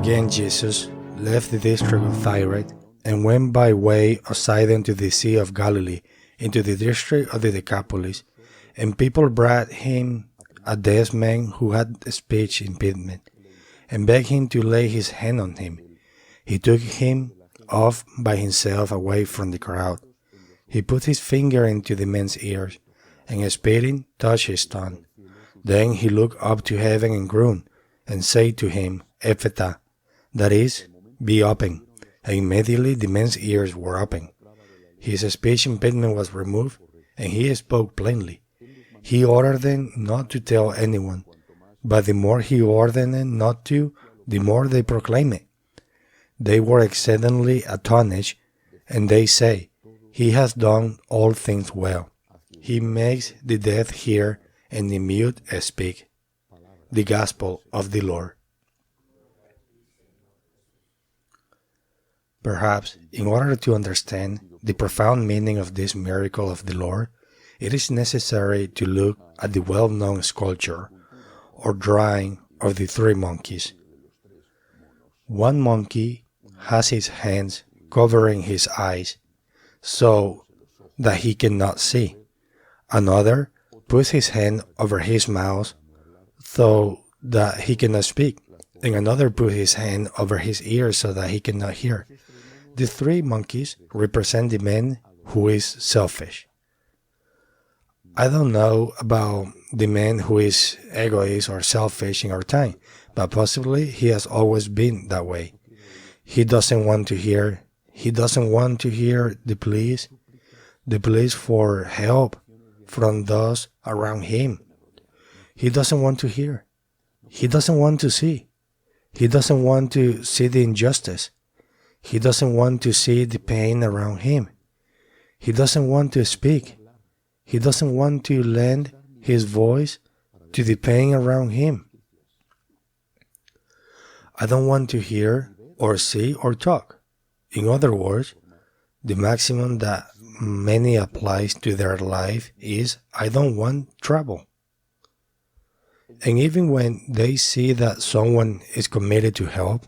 Again Jesus left the district of Tyre and went by way of Sidon to the Sea of Galilee, into the district of the Decapolis, and people brought him a deaf man who had speech impediment, and begged him to lay his hand on him. He took him off by himself away from the crowd. He put his finger into the man's ears, and spitting touched his tongue. Then he looked up to heaven and groaned, and said to him, Ephata, that is, be open. And immediately the man's ears were open. His speech impediment was removed, and he spoke plainly. He ordered them not to tell anyone, but the more he ordered them not to, the more they proclaimed it. They were exceedingly astonished, and they say, He has done all things well. He makes the deaf hear, and the mute speak. The Gospel of the Lord. Perhaps, in order to understand the profound meaning of this miracle of the Lord, it is necessary to look at the well-known sculpture or drawing of the three monkeys. One monkey has his hands covering his eyes so that he cannot see. Another puts his hand over his mouth so that he cannot speak, and another puts his hand over his ears so that he cannot hear. The three monkeys represent the man who is selfish. I don't know about the man who is egoist or selfish in our time, but possibly he has always been that way. He doesn't want to hear the pleas for help from those around him. He doesn't want to hear. He doesn't want to see. He doesn't want to see the injustice. He doesn't want to see the pain around him. He doesn't want to speak. He doesn't want to lend his voice to the pain around him. I don't want to hear or see or talk. In other words, the maximum that many applies to their life is, I don't want trouble. And even when they see that someone is committed to help,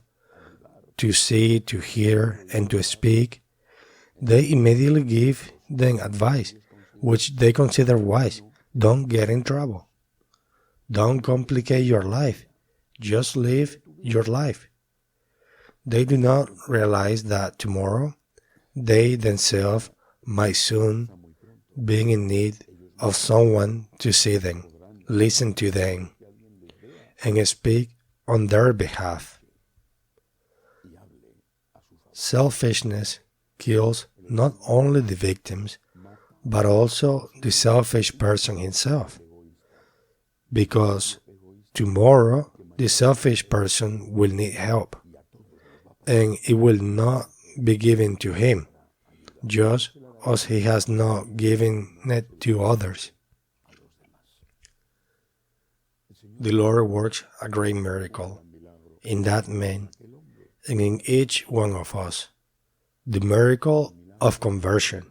to see, to hear, and to speak, they immediately give them advice, which they consider wise. Don't get in trouble. Don't complicate your life. Just live your life. They do not realize that tomorrow they themselves might soon be in need of someone to see them, listen to them, and speak on their behalf. Selfishness kills not only the victims, but also the selfish person himself. Because tomorrow the selfish person will need help, and it will not be given to him, just as he has not given it to others. The Lord works a great miracle in that man and in each one of us, the miracle of conversion.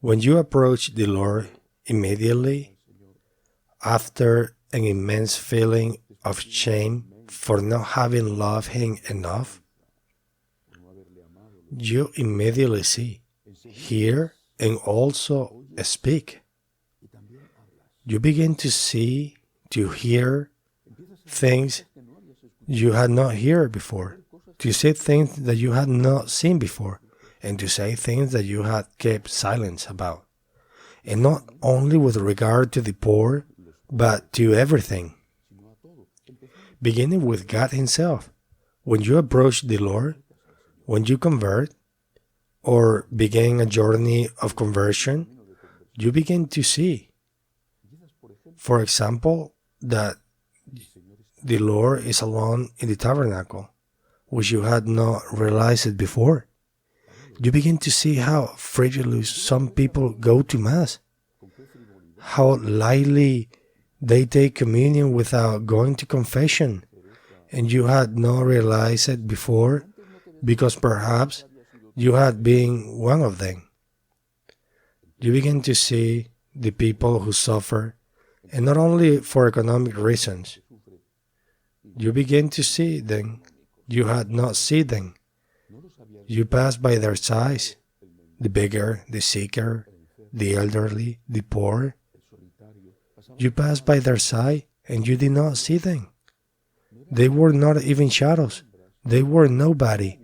When you approach the Lord immediately after an immense feeling of shame for not having loved Him enough, you immediately see, hear, and also speak. You begin to see, to hear things you had not heard before, to see things that you had not seen before, and to say things that you had kept silence about. And not only with regard to the poor, but to everything. Beginning with God Himself. When you approach the Lord, when you convert, or begin a journey of conversion, you begin to see, for example, that the Lord is alone in the tabernacle, which you had not realized it before. You begin to see how frivolously some people go to Mass, how lightly they take communion without going to confession, and you had not realized it before because perhaps you had been one of them. You begin to see the people who suffer, and not only for economic reasons. You begin to see them You had not seen them. You passed by their sides, the beggar, the seeker, the elderly, the poor. You passed by their side, and you did not see them. They were not even shadows. They were nobody.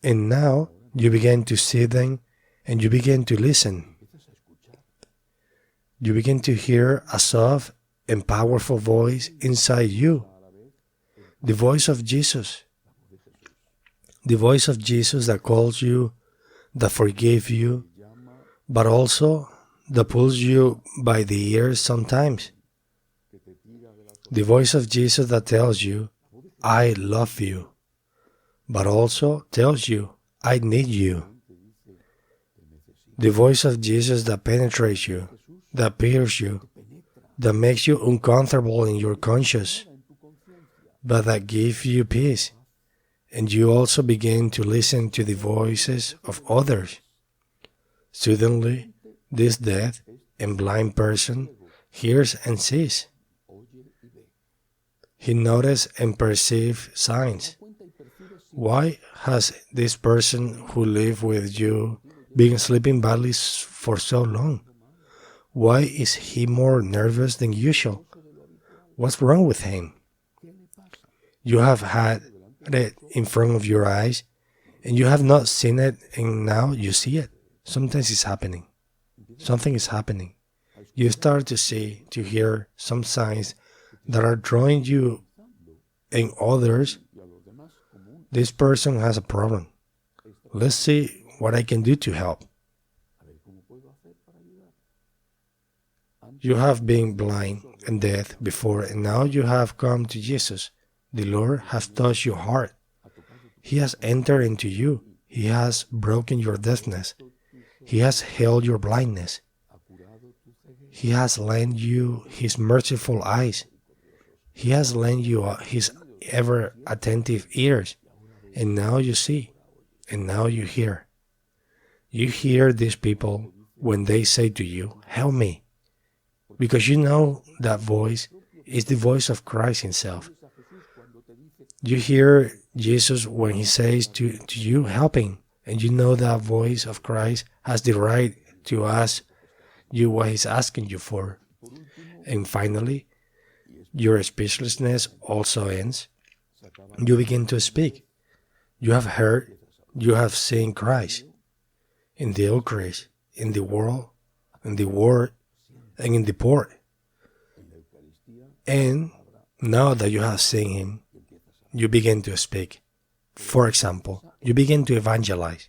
And now you begin to see them, and you begin to listen. You begin to hear a soft and powerful voice inside you. The voice of Jesus. The voice of Jesus that calls you, that forgives you, but also that pulls you by the ears sometimes. The voice of Jesus that tells you, I love you, but also tells you, I need you. The voice of Jesus that penetrates you, that pierces you, that makes you uncomfortable in your conscience, but that gives you peace. And you also begin to listen to the voices of others. Suddenly, this deaf and blind person hears and sees. He notices and perceives signs. Why has this person who lived with you been sleeping badly for so long? Why is he more nervous than usual? What's wrong with him? You have had it in front of your eyes, and you have not seen it, and now you see it. Sometimes it's happening. Something is happening. You start to see, to hear some signs that are drawing you and others. This person has a problem. Let's see what I can do to help. You have been blind and deaf before, and now you have come to Jesus. The Lord has touched your heart. He has entered into you. He has broken your deafness. He has healed your blindness. He has lent you His merciful eyes. He has lent you His ever-attentive ears. And now you see, and now you hear. You hear these people when they say to you, help me. Because you know that voice is the voice of Christ Himself. You hear Jesus when He says to you, helping, and you know that voice of Christ has the right to ask you what He's asking you for. And finally, your speechlessness also ends. You begin to speak. You have heard, you have seen Christ in the Eucharist, in the world, in the Word, and in the poor. And now that you have seen Him, you begin to speak. For example, you begin to evangelize.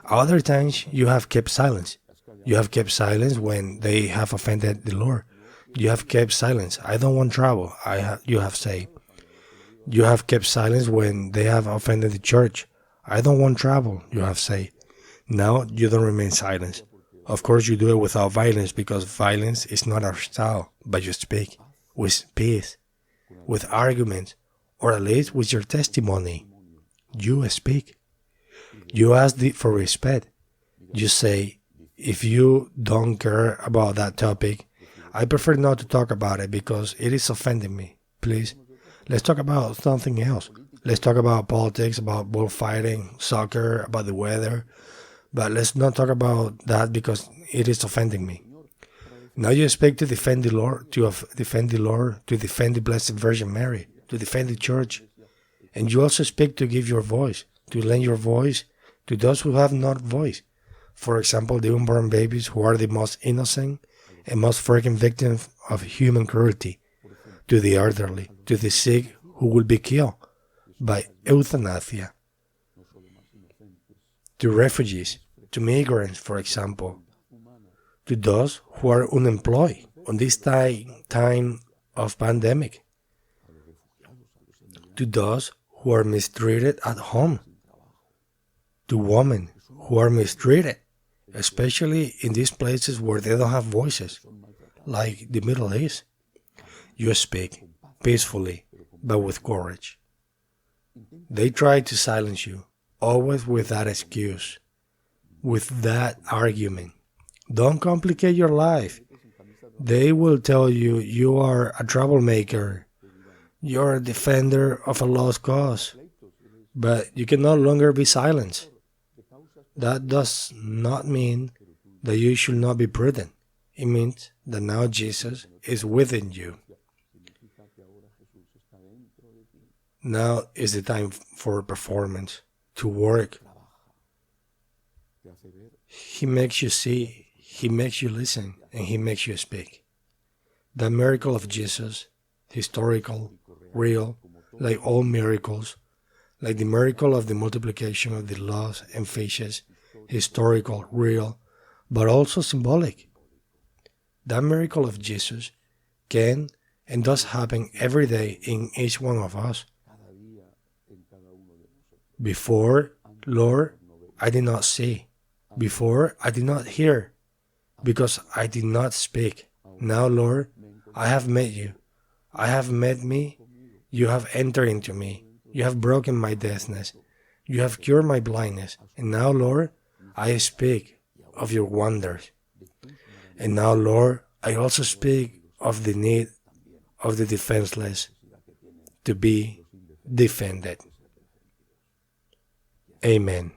Other times, you have kept silence. You have kept silence when they have offended the Lord. You have kept silence. I don't want trouble, you have said. You have kept silence when they have offended the church. I don't want trouble, you have said. Now you don't remain silent. Of course, you do it without violence, because violence is not our style, but you speak with peace, with arguments, or at least with your testimony. You speak. You ask for respect. You say, if you don't care about that topic, I prefer not to talk about it because it is offending me. Please, let's talk about something else. Let's talk about politics, about bullfighting, soccer, about the weather. But let's not talk about that because it is offending me. Now you speak to defend the Lord, to defend the Blessed Virgin Mary, to defend the Church. And you also speak to give your voice, to lend your voice to those who have not voice. For example, the unborn babies, who are the most innocent and most frequent victims of human cruelty, to the elderly, to the sick who will be killed by euthanasia, to refugees, to migrants, for example, to those who are unemployed on this time of pandemic, to those who are mistreated at home, to women who are mistreated, especially in these places where they don't have voices, like the Middle East. You speak peacefully, but with courage. They try to silence you, always with that excuse, with that argument. Don't complicate your life. They will tell you you are a troublemaker. You're a defender of a lost cause. But you can no longer be silent. That does not mean that you should not be prudent. It means that now Jesus is within you. Now is the time for performance, to work. He makes you see, He makes you listen, and He makes you speak. The miracle of Jesus, historical, real, like all miracles, like the miracle of the multiplication of the loaves and fishes, historical, real, but also symbolic. That miracle of Jesus can and does happen every day in each one of us. Before, Lord, I did not see. Before, I did not hear, because I did not speak. Now, Lord, I have met you. I have met me. You have entered into me. You have broken my deafness. You have cured my blindness. And now, Lord, I speak of your wonders. And now, Lord, I also speak of the need of the defenseless to be defended. Amen.